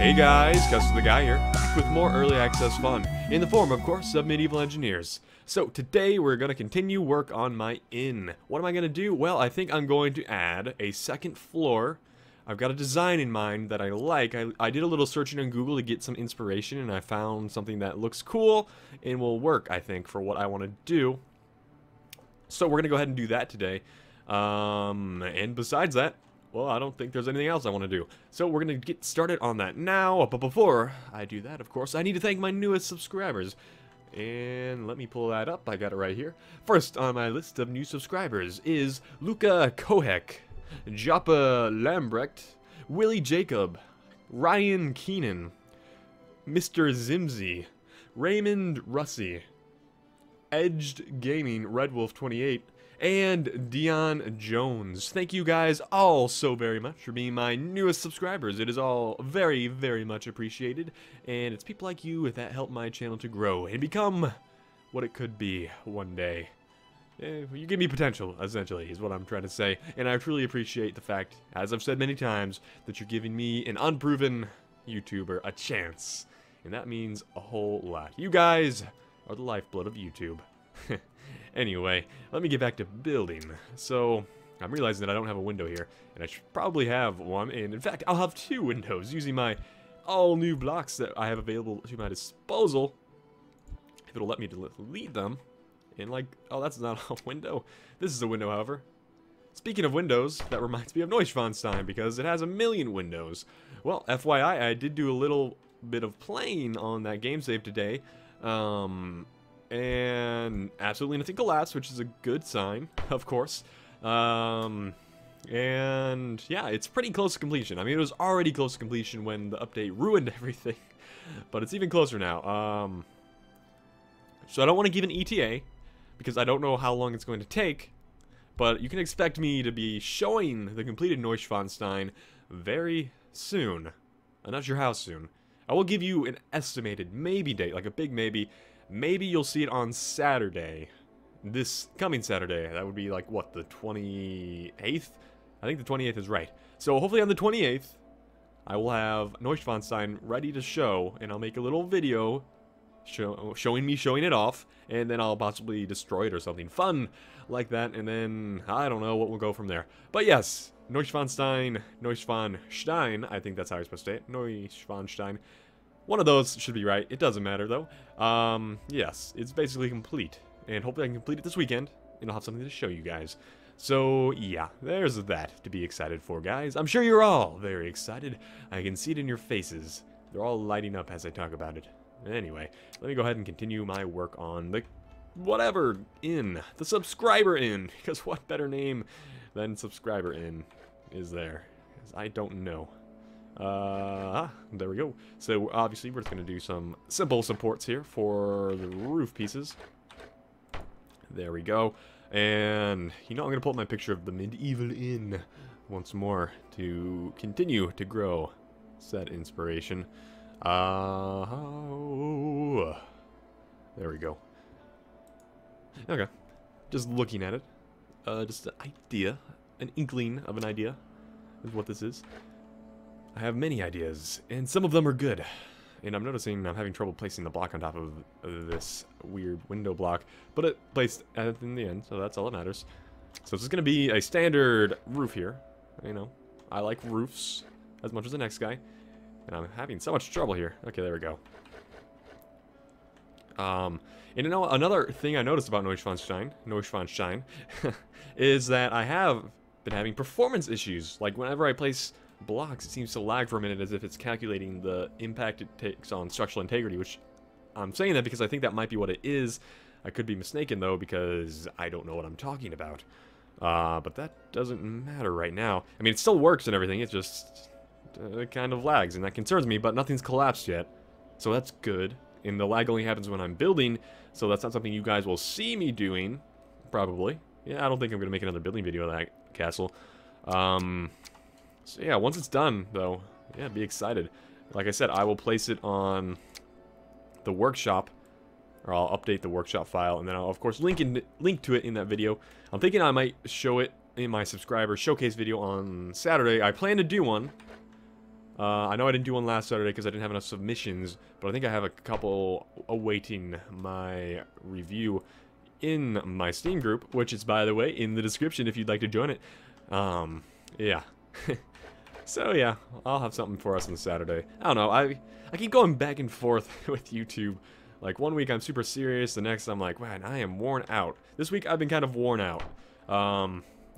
Hey guys, Custom the Guy here, with more early access fun, in the form, of course, of medieval engineers. So today we're going to continue work on my inn. What am I going to do? Well, I think I'm going to add a second floor. I've got a design in mind that I like. I did a little searching on Google to get some inspiration, and I found something that looks cool and will work, I think, for what I want to do. So we're going to go ahead and do that today. And besides that, well, I don't think there's anything else I want to do. So we're going to get started on that now. But before I do that, of course, I need to thank my newest subscribers. And let me pull that up. I got it right here. First on my list of new subscribers is Luca Kohek, Joppa Lambrecht, Willie Jacob, Ryan Keenan, Mr. Zimzi, Raymond Russi, Edged Gaming, Red Wolf 28, and Dion Jones. Thank you guys all so very much for being my newest subscribers. It is all very, very much appreciated, and it's people like you that help my channel to grow and become what it could be one day. You give me potential, essentially, is what I'm trying to say, and I truly appreciate the fact, as I've said many times, that you're giving me, an unproven YouTuber, a chance, and that means a whole lot. You guys are the lifeblood of YouTube. Anyway, let me get back to building. So, I'm realizing that I don't have a window here, and I should probably have one, and in fact, I'll have two windows using my all-new blocks that I have available to my disposal, if it'll let me delete them. And like, oh, that's not a window. This is a window, however. Speaking of windows, that reminds me of Neuschwanstein, because it has a million windows. Well, FYI, I did do a little bit of playing on that game save today, and absolutely nothing collapsed, which is a good sign, of course. And yeah, it's pretty close to completion. I mean, it was already close to completion when the update ruined everything, but it's even closer now. So I don't want to give an ETA, because I don't know how long it's going to take, but you can expect me to be showing the completed Neuschwanstein very soon. I'm not sure how soon. I will give you an estimated maybe date, like a big maybe. Maybe you'll see it on Saturday. This coming Saturday. That would be like, what, the 28th? I think the 28th is right. So hopefully on the 28th, I will have Neuschwanstein ready to show, and I'll make a little video showing me showing it off, and then I'll possibly destroy it or something fun like that, and then I don't know what will go from there. But yes, Neuschwanstein, I think that's how you're supposed to say it. Neuschwanstein. One of those should be right. It doesn't matter, though. Yes, it's basically complete. And hopefully I can complete it this weekend, and I'll have something to show you guys. So, yeah, there's that to be excited for, guys. I'm sure you're all very excited. I can see it in your faces. They're all lighting up as I talk about it. Anyway, let me go ahead and continue my work on the whatever inn. The subscriber inn. Because what better name than subscriber inn is there? Because I don't know. There we go. So obviously we're just going to do some simple supports here for the roof pieces. There we go. And, you know, I'm going to pull up my picture of the medieval inn once more to continue to grow said inspiration. There we go. Okay. Just looking at it. Just an idea. An inkling of an idea is what this is. I have many ideas, and some of them are good. And I'm noticing I'm having trouble placing the block on top of this weird window block, but it placed in the end, so that's all that matters. So this is going to be a standard roof here. You know, I like roofs as much as the next guy, and I'm having so much trouble here. Okay, there we go. And you know, another thing I noticed about Neuschwanstein is that I have been having performance issues. Like whenever I place blocks, it seems to lag for a minute as if it's calculating the impact it takes on structural integrity, which I'm saying that because I think that might be what it is. I could be mistaken though, because I don't know what I'm talking about. But that doesn't matter right now. I mean, it still works and everything, it just kind of lags, and that concerns me, but nothing's collapsed yet. So that's good. And the lag only happens when I'm building, so that's not something you guys will see me doing, probably. Yeah, I don't think I'm going to make another building video of that castle. So yeah, once it's done, though, yeah, be excited. Like I said, I will place it on the workshop, or I'll update the workshop file, and then I'll, of course, link to it in that video. I'm thinking I might show it in my subscriber showcase video on Saturday. I plan to do one. I know I didn't do one last Saturday because I didn't have enough submissions, but I think I have a couple awaiting my review in my Steam group, which is, by the way, in the description if you'd like to join it. Yeah. So yeah, I'll have something for us on Saturday. I don't know, I keep going back and forth with YouTube. Like, one week I'm super serious, the next I'm like, man, I am worn out. This week I've been kind of worn out,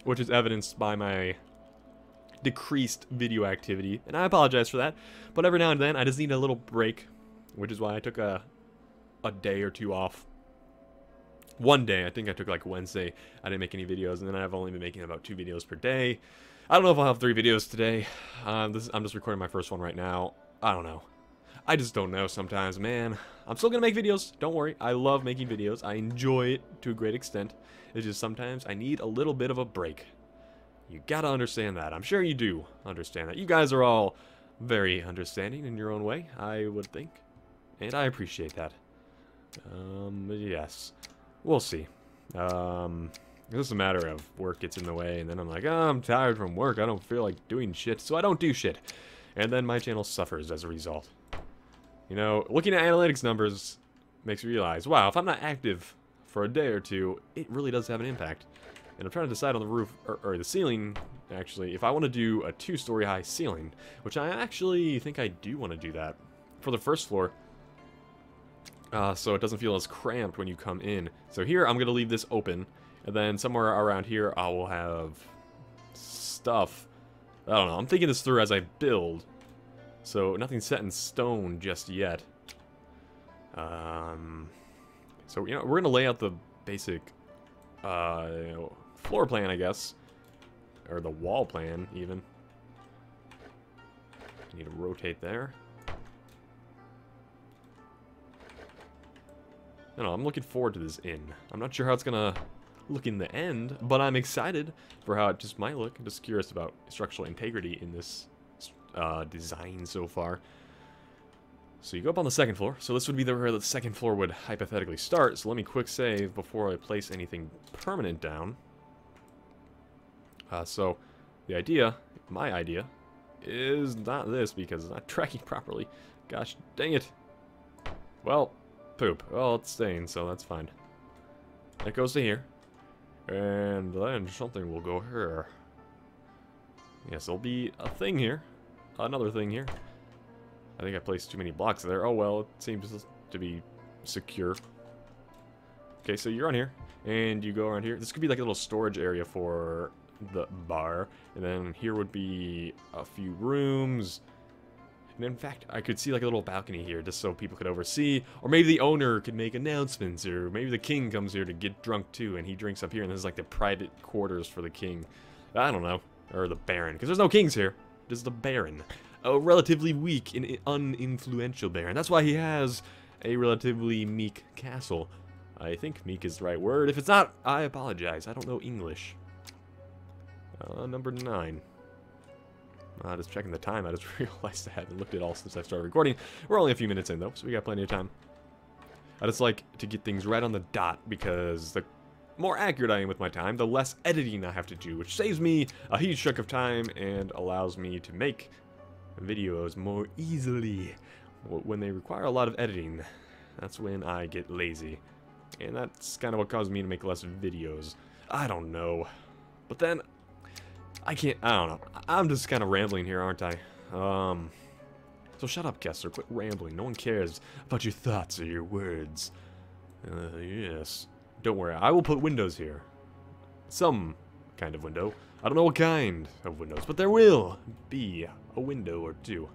which is evidenced by my decreased video activity, and I apologize for that, but every now and then I just need a little break, which is why I took a day or two off. One day, I think I took like Wednesday, I didn't make any videos, and then I've only been making about 2 videos per day. I don't know if I'll have 3 videos today. I'm just recording my first one right now. I don't know. I just don't know sometimes, man. I'm still gonna make videos, don't worry. I love making videos. I enjoy it to a great extent. It's just sometimes I need a little bit of a break. You gotta understand that. I'm sure you do understand that. You guys are all very understanding in your own way, I would think. And I appreciate that. Yes. We'll see. It's just a matter of work gets in the way, and then I'm like, oh, I'm tired from work. I don't feel like doing shit, so I don't do shit. And then my channel suffers as a result. You know, looking at analytics numbers makes me realize, wow, if I'm not active for a day or two, it really does have an impact. And I'm trying to decide on the roof, or the ceiling, actually, if I want to do a 2-story high ceiling, which I actually think I do want to do that for the first floor, so it doesn't feel as cramped when you come in. So here, I'm going to leave this open, and then somewhere around here, I will have stuff. I don't know, I'm thinking this through as I build, so nothing's set in stone just yet. So, you know, we're going to lay out the basic floor plan, I guess, or the wall plan even. Need to rotate there. No, I'm looking forward to this inn. I'm not sure how it's gonna look in the end, but I'm excited for how it just might look. I'm just curious about structural integrity in this design so far. So you go up on the 2nd floor. So this would be where the 2nd floor would hypothetically start. So let me quick save before I place anything permanent down. So the idea, my idea, is not this because it's not tracking properly. Gosh dang it. Well, poop. Well, it's staying, so that's fine. It goes to here. And then something will go here. Yes, there'll be a thing here. Another thing here. I think I placed too many blocks there. Oh well, it seems to be secure. Okay, so you're on here, and you go around here. This could be like a little storage area for the bar, and then here would be a few rooms. And in fact, I could see like a little balcony here, just so people could oversee, or maybe the owner could make announcements, or maybe the king comes here to get drunk too, and he drinks up here, and this is like the private quarters for the king. I don't know, or the baron, because there's no kings here. Just the baron. A relatively weak and uninfluential baron. That's why he has a relatively meek castle. I think meek is the right word. If it's not, I apologize. I don't know English. Number 9. Just checking the time. I just realized I haven't looked at all since I started recording. We're only a few minutes in, though, so we got plenty of time. I just like to get things right on the dot, because the more accurate I am with my time, the less editing I have to do, which saves me a huge chunk of time and allows me to make videos more easily. When they require a lot of editing, that's when I get lazy. And that's kind of what caused me to make less videos. I don't know. But then, I don't know. I'm just kind of rambling here, aren't I? So shut up, Kessler. Quit rambling. No one cares about your thoughts or your words. Yes. Don't worry. I will put windows here. Some kind of window. I don't know what kind of windows, but there will be a window or two.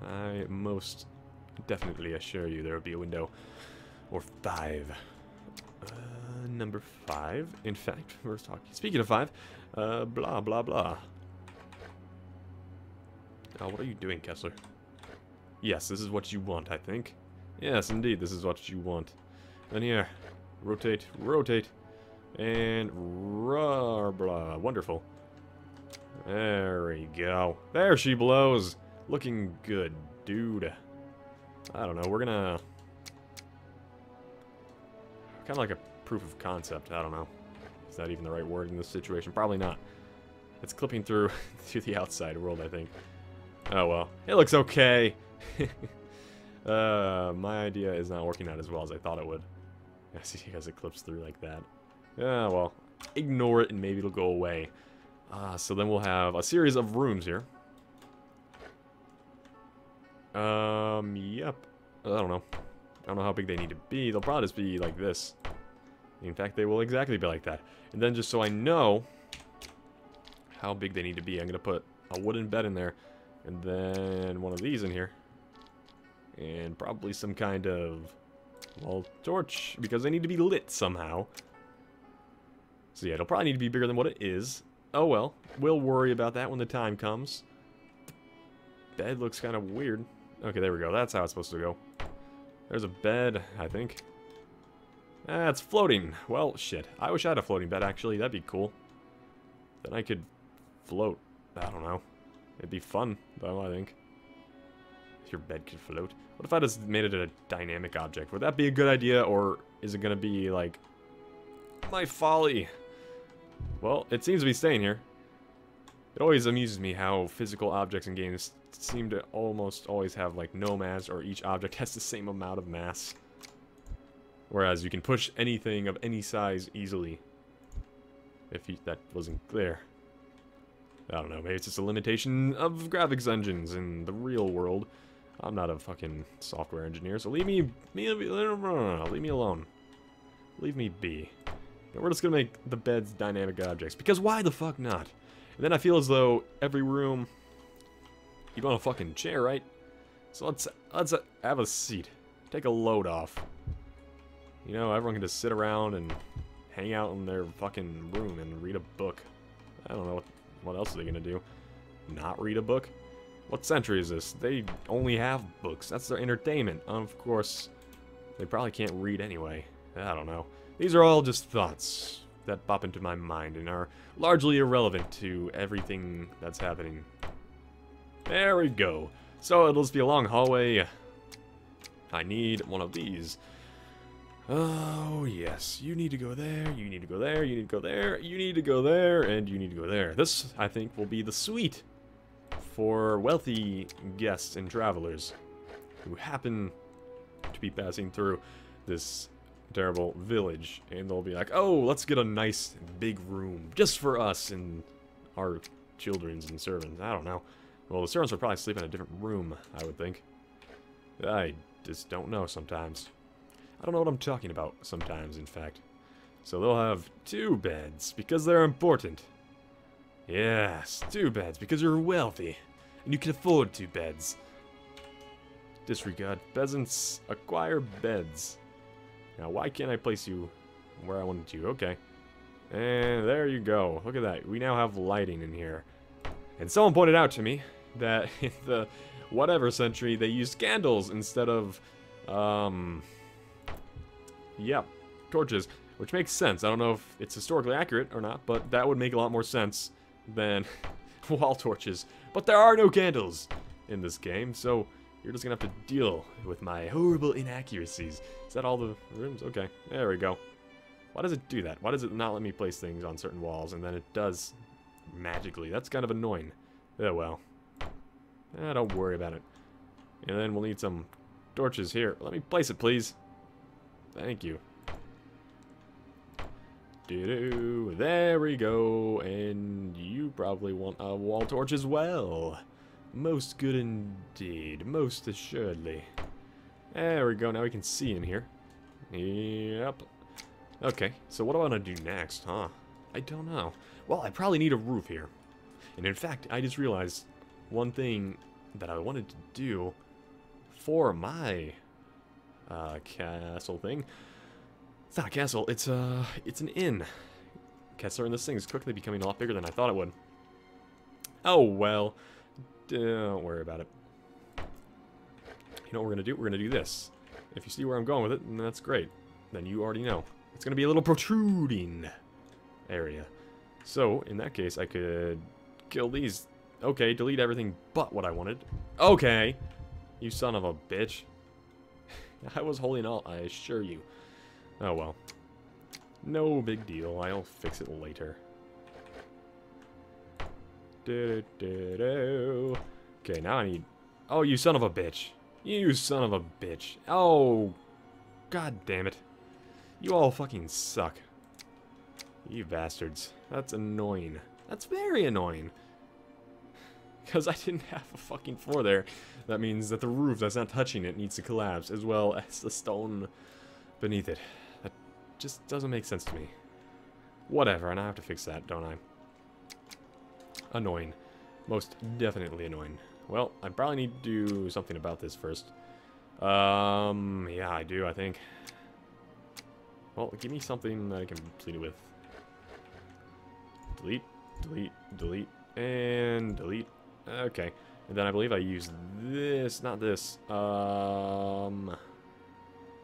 I most definitely assure you there will be a window or 5. Number 5. In fact, we're talking. Speaking of 5, blah blah blah. What are you doing, Kessler? Yes, this is what you want, I think. Yes, indeed, this is what you want. Then here, rotate, rotate, and blah. Wonderful. There we go. There she blows. Looking good, dude. I don't know. We're gonna kind of like a proof of concept. I don't know. Is that even the right word in this situation? Probably not. It's clipping through to the outside world, I think. Oh well, it looks okay. My idea is not working out as well as I thought it would. I see you guys it clips through like that. Yeah, well, ignore it and maybe it'll go away. So then we'll have a series of rooms here. Yep. I don't know. I don't know how big they need to be. They'll probably just be like this. In fact, they will exactly be like that. And then just so I know how big they need to be, I'm going to put a wooden bed in there. And then one of these in here. And probably some kind of, well, torch. Because they need to be lit somehow. So yeah, it'll probably need to be bigger than what it is. Oh well. We'll worry about that when the time comes. The bed looks kind of weird. Okay, there we go. That's how it's supposed to go. There's a bed, I think. Ah, it's floating. Well, shit. I wish I had a floating bed, actually. That'd be cool. Then I could float. I don't know. It'd be fun, though, I think. If your bed could float. What if I just made it a dynamic object? Would that be a good idea, or is it going to be, like, my folly? Well, it seems to be staying here. It always amuses me how physical objects in games seem to almost always have, like, no mass, or each object has the same amount of mass. Whereas you can push anything of any size easily. If that wasn't clear. I don't know, maybe it's just a limitation of graphics engines in the real world. I'm not a fucking software engineer, so leave me alone. Leave me be. And we're just gonna make the beds dynamic objects, because why the fuck not? And then I feel as though every room, you want a fucking chair, right? So let's have a seat. Take a load off. You know, everyone can just sit around and hang out in their fucking room and read a book. I don't know what else are they gonna do? Not read a book? What century is this? They only have books. That's their entertainment. Of course, they probably can't read anyway. I don't know. These are all just thoughts that pop into my mind and are largely irrelevant to everything that's happening. There we go. So it'll just be a long hallway. I need one of these. Oh, yes. You need to go there, you need to go there, you need to go there, you need to go there, and you need to go there. This, I think, will be the suite for wealthy guests and travelers who happen to be passing through this terrible village. And they'll be like, oh, let's get a nice big room just for us and our children's and servants. I don't know. Well, the servants will probably sleep in a different room, I would think. I just don't know sometimes. I don't know what I'm talking about sometimes, in fact. So they'll have 2 beds, because they're important. Yes, 2 beds, because you're wealthy, and you can afford 2 beds. Disregard peasants, acquire beds. Now, why can't I place you where I wanted you? Okay. And there you go. Look at that. We now have lighting in here. And someone pointed out to me that in the whatever century, they used candles instead of, yeah, torches, which makes sense. I don't know if it's historically accurate or not, but that would make a lot more sense than wall torches. But there are no candles in this game, so you're just gonna have to deal with my horrible inaccuracies. Is that all the rooms? Okay, there we go. Why does it do that? Why does it not let me place things on certain walls, and then it does magically? That's kind of annoying. Oh well. Don't worry about it. And then we'll need some torches here. Let me place it, please. Thank you. Doo-doo. There we go. And you probably want a wall torch as well. Most good indeed. Most assuredly. There we go. Now we can see in here. Yep. Okay. So what do I want to do next, huh? I don't know. Well, I probably need a roof here. And in fact, I just realized one thing that I wanted to do for my castle thing. It's not a castle, it's an inn. Castles in this thing is quickly becoming a lot bigger than I thought it would. Oh well, don't worry about it. You know what we're gonna do? We're gonna do this. If you see where I'm going with it, then that's great. Then you already know. It's gonna be a little protruding area. So, in that case, I could kill these. Okay, delete everything but what I wanted. Okay, you son of a bitch. I was holding out, I assure you. Oh well. No big deal, I'll fix it later. Okay, now I need... Oh, you son of a bitch. You son of a bitch. Oh, god damn it. You all fucking suck. You bastards. That's annoying. That's very annoying. Because I didn't have a fucking floor there. That means that the roof that's not touching it needs to collapse, as well as the stone beneath it. That just doesn't make sense to me. Whatever, and I have to fix that, don't I? Annoying. Most definitely annoying. Well, I probably need to do something about this first. Yeah, I do, I think. Well, give me something that I can complete it with. Delete, delete, delete, and delete. Okay. And then I believe I use this, not this.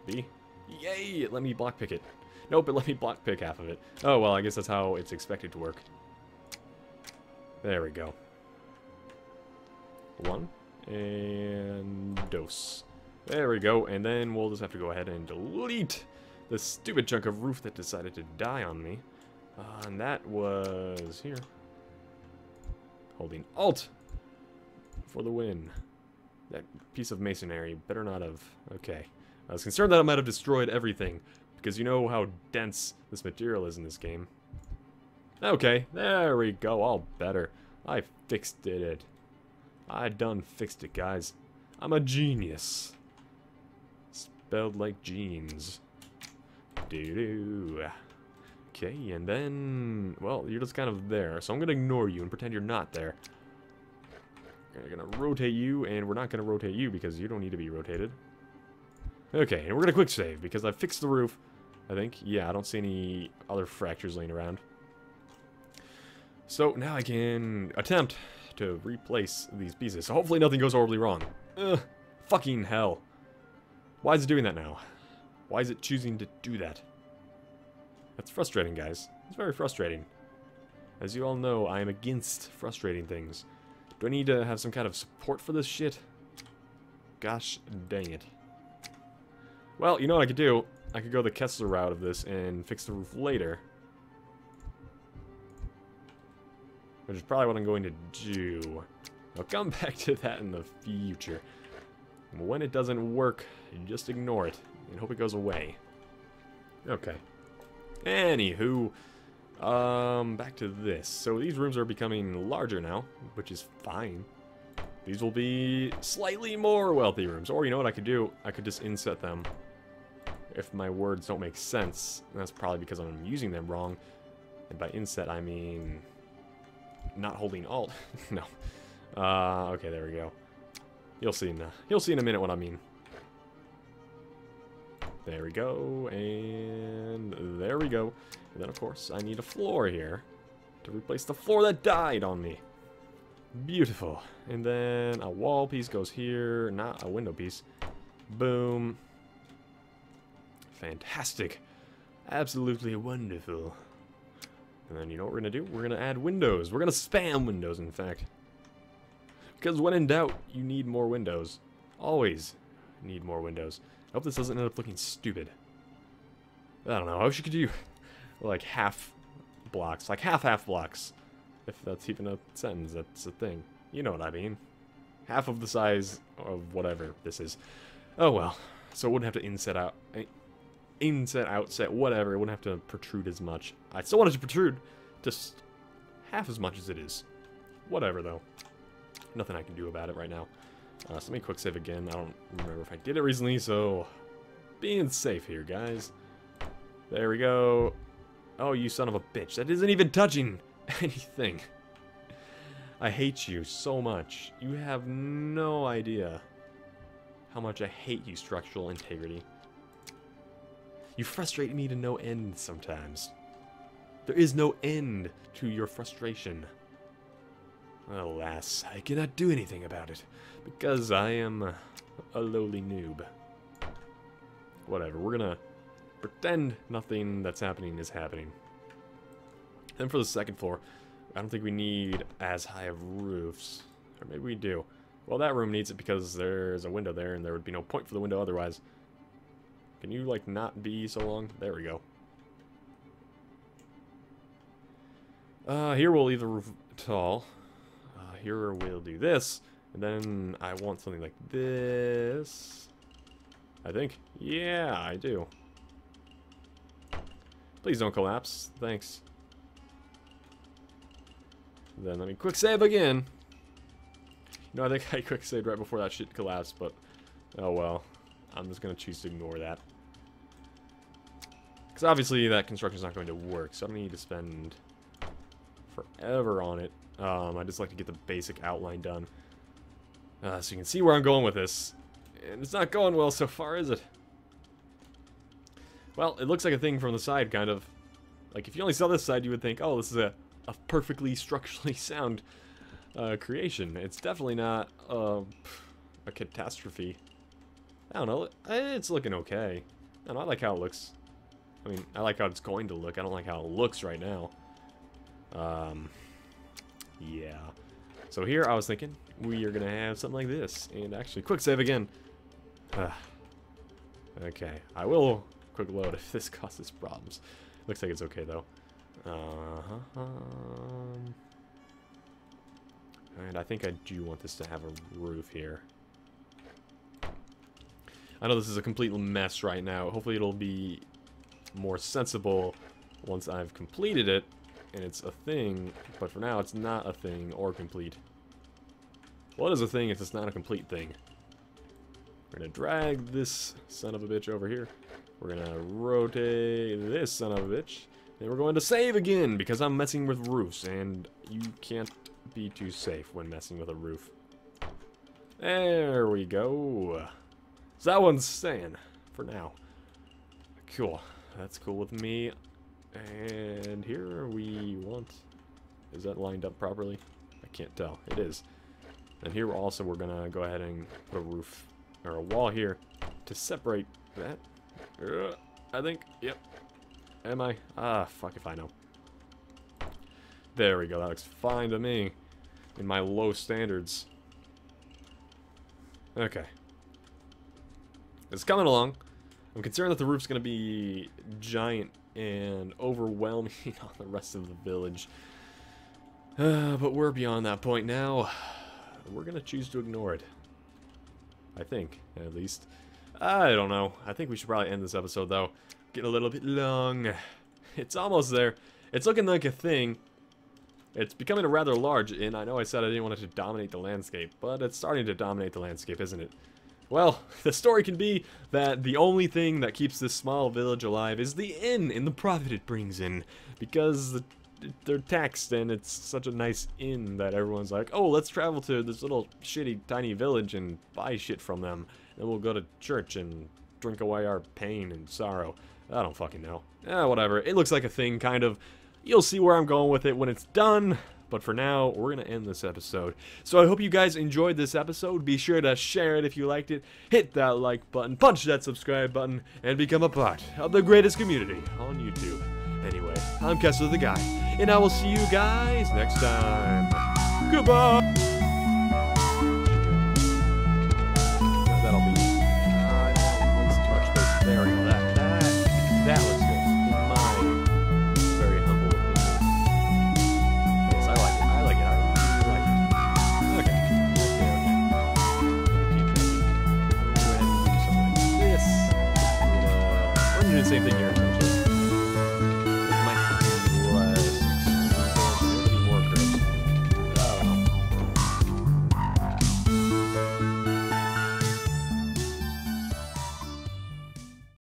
B? Yay! It let me block pick it. Nope, it let me block pick half of it. Oh, well, I guess that's how it's expected to work. There we go. One. And dose. There we go. And then we'll just have to go ahead and delete the stupid chunk of roof that decided to die on me. And that was here. Holding Alt for the win. That piece of masonry better not have... Okay. I was concerned that I might have destroyed everything, because you know how dense this material is in this game. Okay, there we go, all better. I fixed it. I done fixed it, guys. I'm a genius. Spelled like jeans. Doo-doo. Okay, and then... Well, you're just kind of there, so I'm gonna ignore you and pretend you're not there. We're gonna rotate you, and we're not gonna rotate you because you don't need to be rotated. Okay, and we're gonna quick save because I fixed the roof, I think. Yeah, I don't see any other fractures laying around. So now I can attempt to replace these pieces. So hopefully nothing goes horribly wrong. Ugh, fucking hell. Why is it doing that now? Why is it choosing to do that? That's frustrating, guys. It's very frustrating. As you all know, I am against frustrating things. Do I need to have some kind of support for this shit? Gosh dang it. Well, you know what I could do? I could go the Kessler route of this and fix the roof later. Which is probably what I'm going to do. I'll come back to that in the future. When it doesn't work, you just ignore it and hope it goes away. Okay. Anywho, back to this. So these rooms are becoming larger now, which is fine. These will be slightly more wealthy rooms. Or you know what I could do? I could just inset them. If my words don't make sense, and that's probably because I'm using them wrong. And by inset, I mean not holding Alt. No. Okay, there we go. You'll see in a minute what I mean. There we go, and there we go. And then, of course, I need a floor here to replace the floor that died on me. Beautiful. And then a wall piece goes here, not a window piece. Boom. Fantastic. Absolutely wonderful. And then you know what we're going to do? We're going to add windows. We're going to spam windows, in fact. Because when in doubt, you need more windows. Always need more windows. I hope this doesn't end up looking stupid. I don't know. I wish you could do like half blocks. Like half blocks. If that's even a sentence, that's a thing. You know what I mean. Half of the size of whatever this is. Oh well. So it wouldn't have to inset out. Inset, outset, whatever. It wouldn't have to protrude as much. I still want it to protrude just half as much as it is. Whatever, though. Nothing I can do about it right now. So let me quick save again. I don't remember if I did it recently, so being safe here, guys. There we go. Oh, you son of a bitch. That isn't even touching anything. I hate you so much. You have no idea how much I hate you, structural integrity. You frustrate me to no end sometimes. There is no end to your frustration. Alas, I cannot do anything about it, because I am a lowly noob. Whatever, we're gonna pretend nothing that's happening is happening. And for the second floor, I don't think we need as high of roofs. Or maybe we do. Well, that room needs it because there's a window there, and there would be no point for the window otherwise. Can you, like, not be so long? There we go. Here we'll leave the roof tall. Here we'll do this. And then I want something like this. I think. Yeah, I do. Please don't collapse. Thanks. Then let me quick save again. You know, I think I quick saved right before that shit collapsed, but oh well. I'm just gonna choose to ignore that. Because obviously that construction is not going to work, so I don't need to spend forever on it. I just like to get the basic outline done. So you can see where I'm going with this. And it's not going well so far, is it? Well, it looks like a thing from the side, kind of. Like, if you only saw this side, you would think, oh, this is a perfectly structurally sound creation. It's definitely not a catastrophe. I don't know. It's looking okay. I don't know, I like how it looks. I mean, I like how it's going to look. I don't like how it looks right now. Yeah. So here, I was thinking, we are going to have something like this. And actually, quick save again. Okay. I will quick load if this causes problems. Looks like it's okay, though. And I think I do want this to have a roof here. I know this is a complete mess right now. Hopefully it'll be more sensible once I've completed it and it's a thing, but for now it's not a thing or complete. What is a thing if it's not a complete thing? We're gonna drag this son of a bitch over here. We're gonna rotate this son of a bitch. And we're going to save again because I'm messing with roofs and you can't be too safe when messing with a roof. There we go. So that one's staying for now. Cool. That's cool with me. And here we want... Is that lined up properly? I can't tell. It is. And here also we're going to go ahead and put a roof, or a wall here, to separate that. I think. Yep. Am I? Ah, fuck if I know. There we go. That looks fine to me. In my low standards. Okay. It's coming along. I'm concerned that the roof's going to be giant and overwhelming on the rest of the village. But we're beyond that point now. We're going to choose to ignore it. I think, at least. I don't know. I think we should probably end this episode, though. Getting a little bit long. It's almost there. It's looking like a thing. It's becoming a rather large, and I know I said I didn't want it to dominate the landscape, but it's starting to dominate the landscape, isn't it? Well, the story can be that the only thing that keeps this small village alive is the inn and the profit it brings in, because they're taxed, and it's such a nice inn that everyone's like, oh, let's travel to this little shitty tiny village and buy shit from them, and we'll go to church and drink away our pain and sorrow. I don't fucking know. Whatever. It looks like a thing, kind of. You'll see where I'm going with it when it's done. But for now, we're going to end this episode. So I hope you guys enjoyed this episode. Be sure to share it if you liked it. Hit that like button. Punch that subscribe button. And become a part of the greatest community on YouTube. Anyway, I'm Kessler the Guy. And I will see you guys next time. Goodbye. That'll be... that's too much space. There we go. That looks good. In my very humble opinion. Yes, I like it. I like it. I like it. Okay. Keep checking. Go ahead and do something like this. We're gonna do the same thing here.